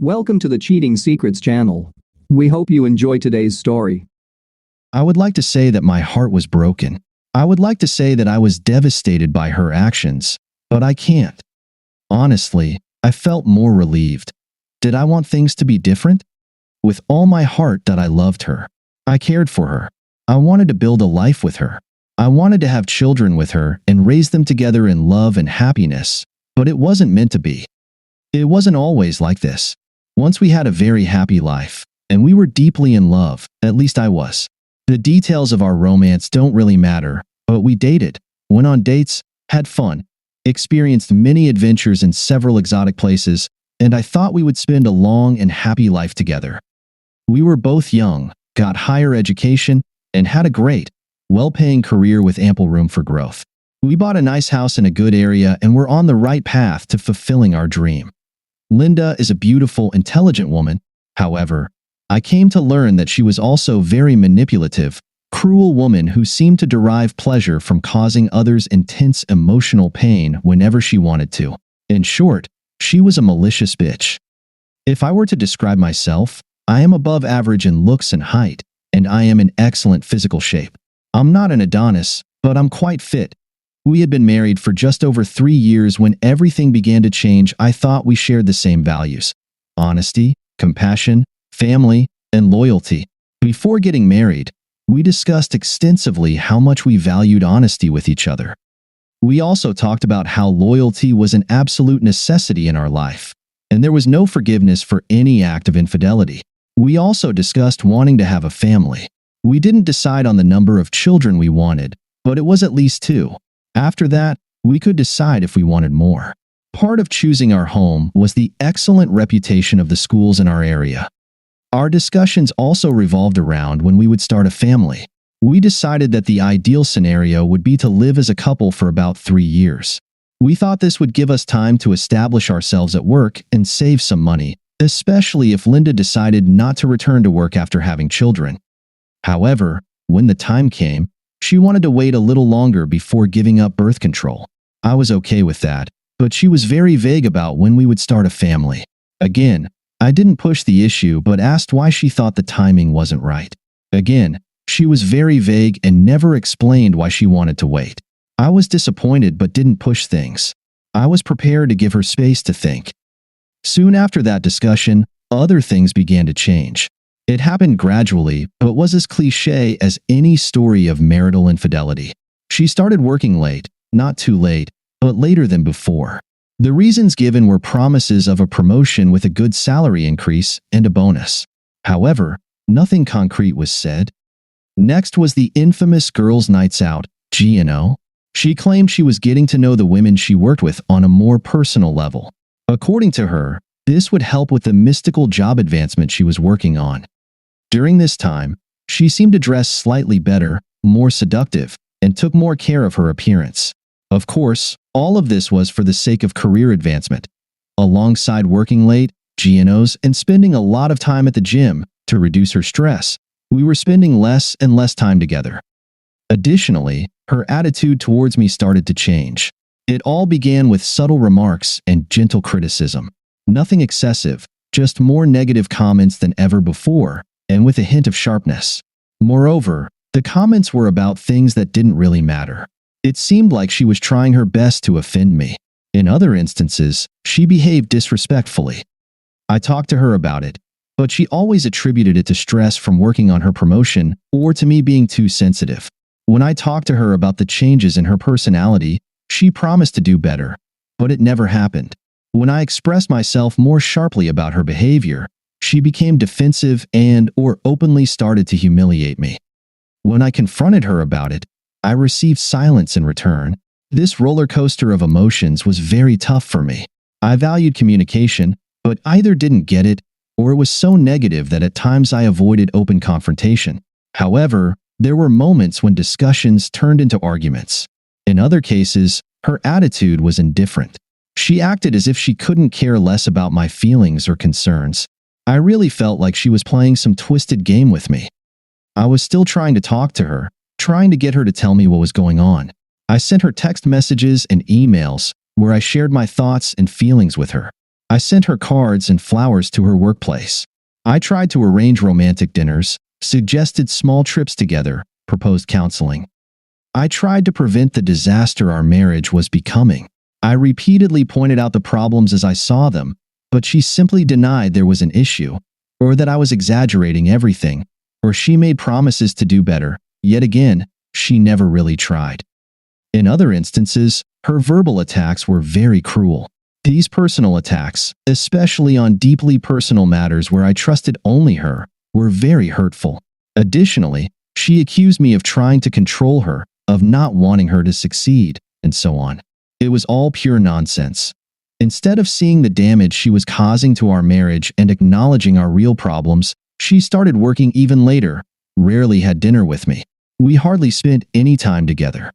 Welcome to the Cheating Secrets channel. We hope you enjoy today's story. I would like to say that my heart was broken. I would like to say that I was devastated by her actions, but I can't. Honestly, I felt more relieved. Did I want things to be different? With all my heart that I loved her. I cared for her. I wanted to build a life with her. I wanted to have children with her and raise them together in love and happiness, but it wasn't meant to be. It wasn't always like this. Once we had a very happy life, and we were deeply in love, at least I was. The details of our romance don't really matter, but we dated, went on dates, had fun, experienced many adventures in several exotic places, and I thought we would spend a long and happy life together. We were both young, got higher education, and had a great, well-paying career with ample room for growth. We bought a nice house in a good area and were on the right path to fulfilling our dream. Linda is a beautiful, intelligent woman. However, I came to learn that she was also very manipulative, cruel woman who seemed to derive pleasure from causing others intense emotional pain whenever she wanted to. In short, she was a malicious bitch. If I were to describe myself, I am above average in looks and height, and I am in excellent physical shape. I'm not an Adonis, but I'm quite fit. We had been married for just over 3 years when everything began to change. I thought we shared the same values: honesty, compassion, family, and loyalty. Before getting married, we discussed extensively how much we valued honesty with each other. We also talked about how loyalty was an absolute necessity in our life, and there was no forgiveness for any act of infidelity. We also discussed wanting to have a family. We didn't decide on the number of children we wanted, but it was at least 2. After that, we could decide if we wanted more. Part of choosing our home was the excellent reputation of the schools in our area. Our discussions also revolved around when we would start a family. We decided that the ideal scenario would be to live as a couple for about 3 years. We thought this would give us time to establish ourselves at work and save some money, especially if Linda decided not to return to work after having children. However, when the time came, she wanted to wait a little longer before giving up birth control. I was okay with that, but she was very vague about when we would start a family. Again, I didn't push the issue but asked why she thought the timing wasn't right. Again, she was very vague and never explained why she wanted to wait. I was disappointed but didn't push things. I was prepared to give her space to think. Soon after that discussion, other things began to change. It happened gradually, but was as cliché as any story of marital infidelity. She started working late, not too late, but later than before. The reasons given were promises of a promotion with a good salary increase and a bonus. However, nothing concrete was said. Next was the infamous girls' nights out, G&O. She claimed she was getting to know the women she worked with on a more personal level. According to her, this would help with the mystical job advancement she was working on. During this time, she seemed to dress slightly better, more seductive, and took more care of her appearance. Of course, all of this was for the sake of career advancement. Alongside working late, G&Os, and spending a lot of time at the gym to reduce her stress, we were spending less and less time together. Additionally, her attitude towards me started to change. It all began with subtle remarks and gentle criticism. Nothing excessive, just more negative comments than ever before, and with a hint of sharpness. Moreover, the comments were about things that didn't really matter. It seemed like she was trying her best to offend me. In other instances, she behaved disrespectfully. I talked to her about it, but she always attributed it to stress from working on her promotion or to me being too sensitive. When I talked to her about the changes in her personality, she promised to do better, but it never happened. When I expressed myself more sharply about her behavior, she became defensive and/or openly started to humiliate me. When I confronted her about it, I received silence in return. This roller coaster of emotions was very tough for me. I valued communication, but either didn't get it, or it was so negative that at times I avoided open confrontation. However, there were moments when discussions turned into arguments. In other cases, her attitude was indifferent. She acted as if she couldn't care less about my feelings or concerns. I really felt like she was playing some twisted game with me. I was still trying to talk to her, trying to get her to tell me what was going on. I sent her text messages and emails where I shared my thoughts and feelings with her. I sent her cards and flowers to her workplace. I tried to arrange romantic dinners, suggested small trips together, proposed counseling. I tried to prevent the disaster our marriage was becoming. I repeatedly pointed out the problems as I saw them, but she simply denied there was an issue, or that I was exaggerating everything, or she made promises to do better. Yet again, she never really tried. In other instances, her verbal attacks were very cruel. These personal attacks, especially on deeply personal matters where I trusted only her, were very hurtful. Additionally, she accused me of trying to control her, of not wanting her to succeed, and so on. It was all pure nonsense. Instead of seeing the damage she was causing to our marriage and acknowledging our real problems, she started working even later, rarely had dinner with me. We hardly spent any time together.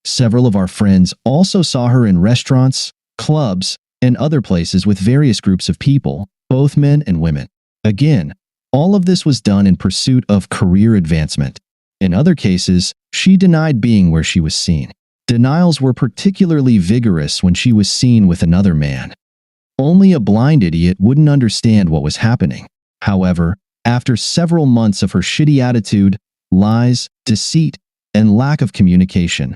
Several of our friends also saw her in restaurants, clubs, and other places with various groups of people, both men and women. Again, all of this was done in pursuit of career advancement. In other cases, she denied being where she was seen. Denials were particularly vigorous when she was seen with another man. Only a blind idiot wouldn't understand what was happening. However, after several months of her shitty attitude, lies, deceit, and lack of communication,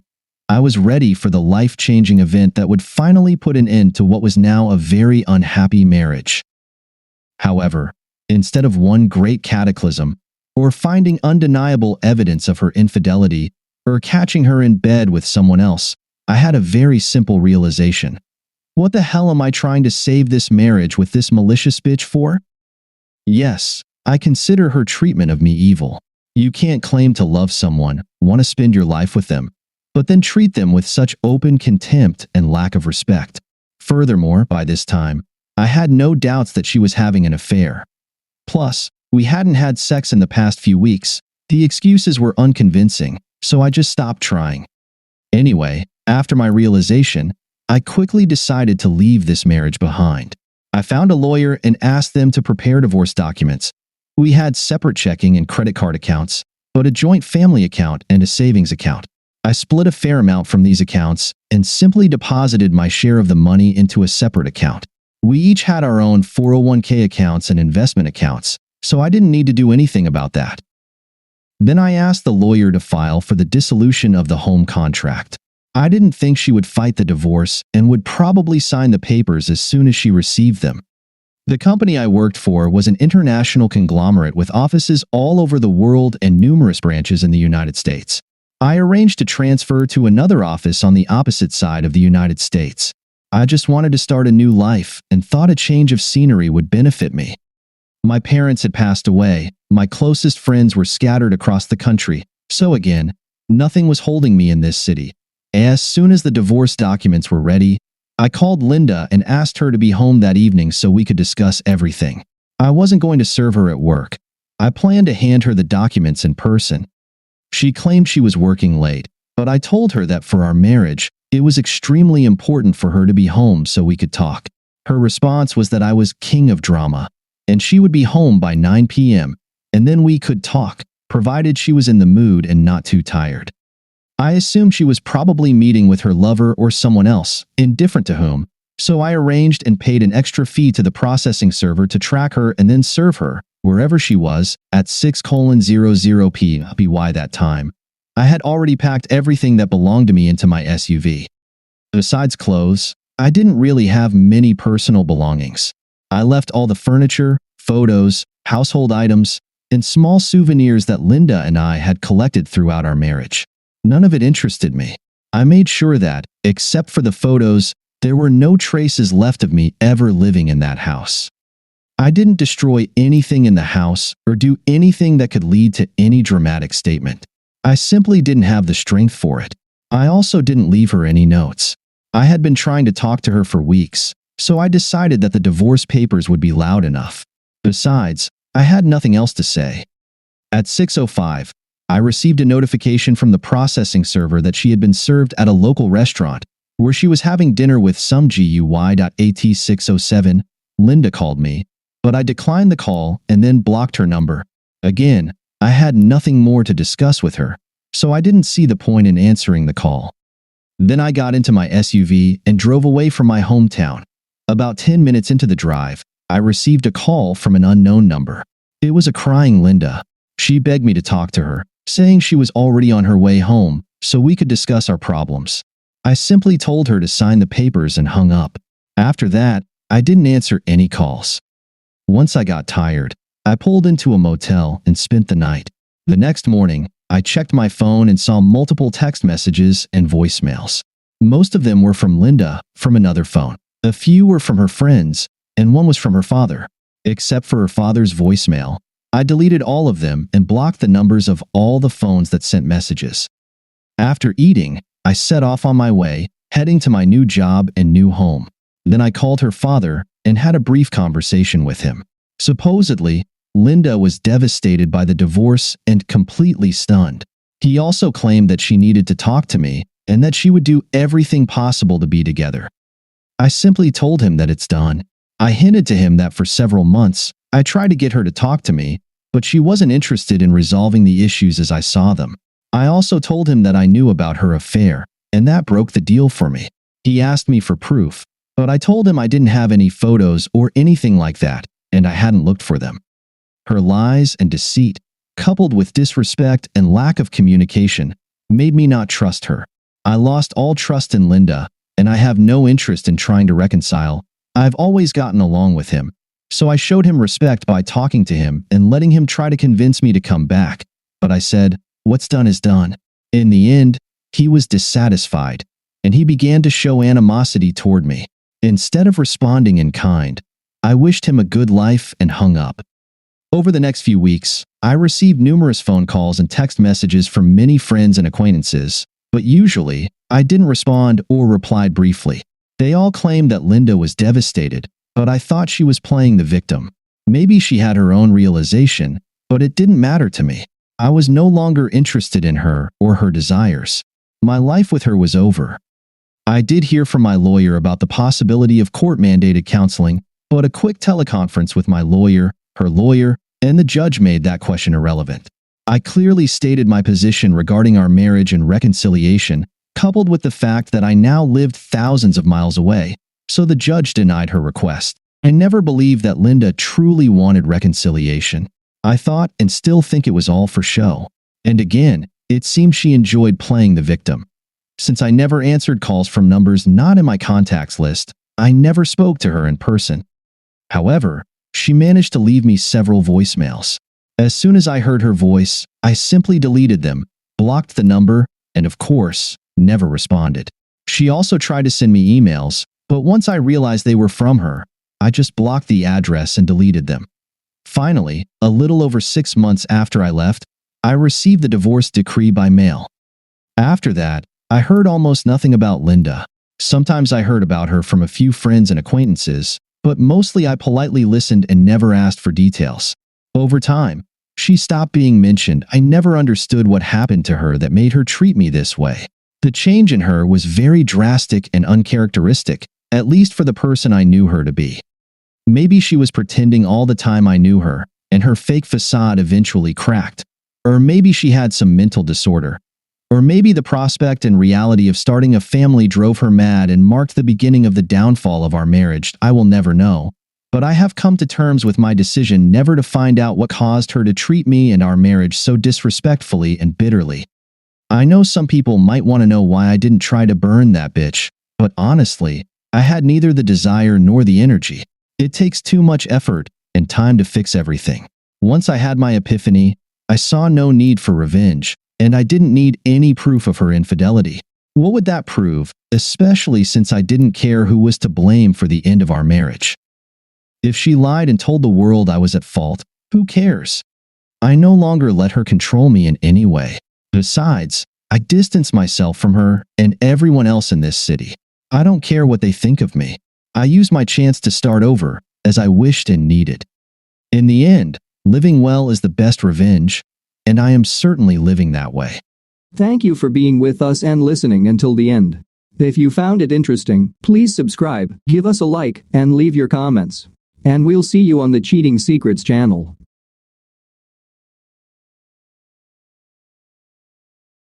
I was ready for the life-changing event that would finally put an end to what was now a very unhappy marriage. However, instead of one great cataclysm, or finding undeniable evidence of her infidelity, or catching her in bed with someone else, I had a very simple realization. What the hell am I trying to save this marriage with this malicious bitch for? Yes, I consider her treatment of me evil. You can't claim to love someone, want to spend your life with them, but then treat them with such open contempt and lack of respect. Furthermore, by this time, I had no doubts that she was having an affair. Plus, we hadn't had sex in the past few weeks. The excuses were unconvincing, so I just stopped trying. Anyway, after my realization, I quickly decided to leave this marriage behind. I found a lawyer and asked them to prepare divorce documents. We had separate checking and credit card accounts, but a joint family account and a savings account. I split a fair amount from these accounts and simply deposited my share of the money into a separate account. We each had our own 401k accounts and investment accounts, so I didn't need to do anything about that. Then I asked the lawyer to file for the dissolution of the home contract. I didn't think she would fight the divorce and would probably sign the papers as soon as she received them. The company I worked for was an international conglomerate with offices all over the world and numerous branches in the United States. I arranged to transfer to another office on the opposite side of the United States. I just wanted to start a new life and thought a change of scenery would benefit me. My parents had passed away, my closest friends were scattered across the country, so again, nothing was holding me in this city. As soon as the divorce documents were ready, I called Linda and asked her to be home that evening so we could discuss everything. I wasn't going to serve her at work. I planned to hand her the documents in person. She claimed she was working late, but I told her that for our marriage, it was extremely important for her to be home so we could talk. Her response was that I was king of drama, and she would be home by 9 p.m., and then we could talk, provided she was in the mood and not too tired. I assumed she was probably meeting with her lover or someone else, indifferent to whom, so I arranged and paid an extra fee to the processing server to track her and then serve her, wherever she was, at 6:00 p.m. that time. I had already packed everything that belonged to me into my SUV. Besides clothes, I didn't really have many personal belongings. I left all the furniture, photos, household items, and small souvenirs that Linda and I had collected throughout our marriage. None of it interested me. I made sure that, except for the photos, there were no traces left of me ever living in that house. I didn't destroy anything in the house or do anything that could lead to any dramatic statement. I simply didn't have the strength for it. I also didn't leave her any notes. I had been trying to talk to her for weeks, so I decided that the divorce papers would be loud enough. Besides, I had nothing else to say. At 6:05, I received a notification from the processing server that she had been served at a local restaurant, where she was having dinner with some GUI.at 607. Linda called me, but I declined the call and then blocked her number. Again, I had nothing more to discuss with her, so I didn't see the point in answering the call. Then I got into my SUV and drove away from my hometown. About 10 minutes into the drive, I received a call from an unknown number. It was a crying Linda. She begged me to talk to her, saying she was already on her way home so we could discuss our problems. I simply told her to sign the papers and hung up. After that, I didn't answer any calls. Once I got tired, I pulled into a motel and spent the night. The next morning, I checked my phone and saw multiple text messages and voicemails. Most of them were from Linda from another phone. A few were from her friends, and one was from her father. Except for her father's voicemail, I deleted all of them and blocked the numbers of all the phones that sent messages. After eating, I set off on my way, heading to my new job and new home. Then I called her father and had a brief conversation with him. Supposedly, Linda was devastated by the divorce and completely stunned. He also claimed that she needed to talk to me and that she would do everything possible to be together. I simply told him that it's done. I hinted to him that for several months, I tried to get her to talk to me, but she wasn't interested in resolving the issues as I saw them. I also told him that I knew about her affair, and that broke the deal for me. He asked me for proof, but I told him I didn't have any photos or anything like that, and I hadn't looked for them. Her lies and deceit, coupled with disrespect and lack of communication, made me not trust her. I lost all trust in Linda, and I have no interest in trying to reconcile. I've always gotten along with him, so I showed him respect by talking to him and letting him try to convince me to come back. But I said, what's done is done. In the end, he was dissatisfied, and he began to show animosity toward me. Instead of responding in kind, I wished him a good life and hung up. Over the next few weeks, I received numerous phone calls and text messages from many friends and acquaintances, but usually, I didn't respond or replied briefly. They all claimed that Linda was devastated, but I thought she was playing the victim. Maybe she had her own realization, but it didn't matter to me. I was no longer interested in her or her desires. My life with her was over. I did hear from my lawyer about the possibility of court-mandated counseling, but a quick teleconference with my lawyer, her lawyer, and the judge made that question irrelevant. I clearly stated my position regarding our marriage and reconciliation, coupled with the fact that I now lived thousands of miles away, so the judge denied her request. I never believed that Linda truly wanted reconciliation. I thought and still think it was all for show. And again, it seemed she enjoyed playing the victim. Since I never answered calls from numbers not in my contacts list, I never spoke to her in person. However, she managed to leave me several voicemails. As soon as I heard her voice, I simply deleted them, blocked the number, and of course, never responded. She also tried to send me emails, but once I realized they were from her, I just blocked the address and deleted them. Finally, a little over 6 months after I left, I received the divorce decree by mail. After that, I heard almost nothing about Linda. Sometimes I heard about her from a few friends and acquaintances, but mostly I politely listened and never asked for details. Over time, she stopped being mentioned. I never understood what happened to her that made her treat me this way. The change in her was very drastic and uncharacteristic, at least for the person I knew her to be. Maybe she was pretending all the time I knew her, and her fake facade eventually cracked. Or maybe she had some mental disorder. Or maybe the prospect and reality of starting a family drove her mad and marked the beginning of the downfall of our marriage. I will never know. But I have come to terms with my decision never to find out what caused her to treat me and our marriage so disrespectfully and bitterly. I know some people might want to know why I didn't try to burn that bitch, but honestly, I had neither the desire nor the energy. It takes too much effort and time to fix everything. Once I had my epiphany, I saw no need for revenge, and I didn't need any proof of her infidelity. What would that prove, especially since I didn't care who was to blame for the end of our marriage? If she lied and told the world I was at fault, who cares? I no longer let her control me in any way. Besides, I distanced myself from her and everyone else in this city. I don't care what they think of me. I used my chance to start over, as I wished and needed. In the end, living well is the best revenge, and I am certainly living that way. Thank you for being with us and listening until the end. If you found it interesting, please subscribe, give us a like, and leave your comments. And we'll see you on the Cheating Secrets channel.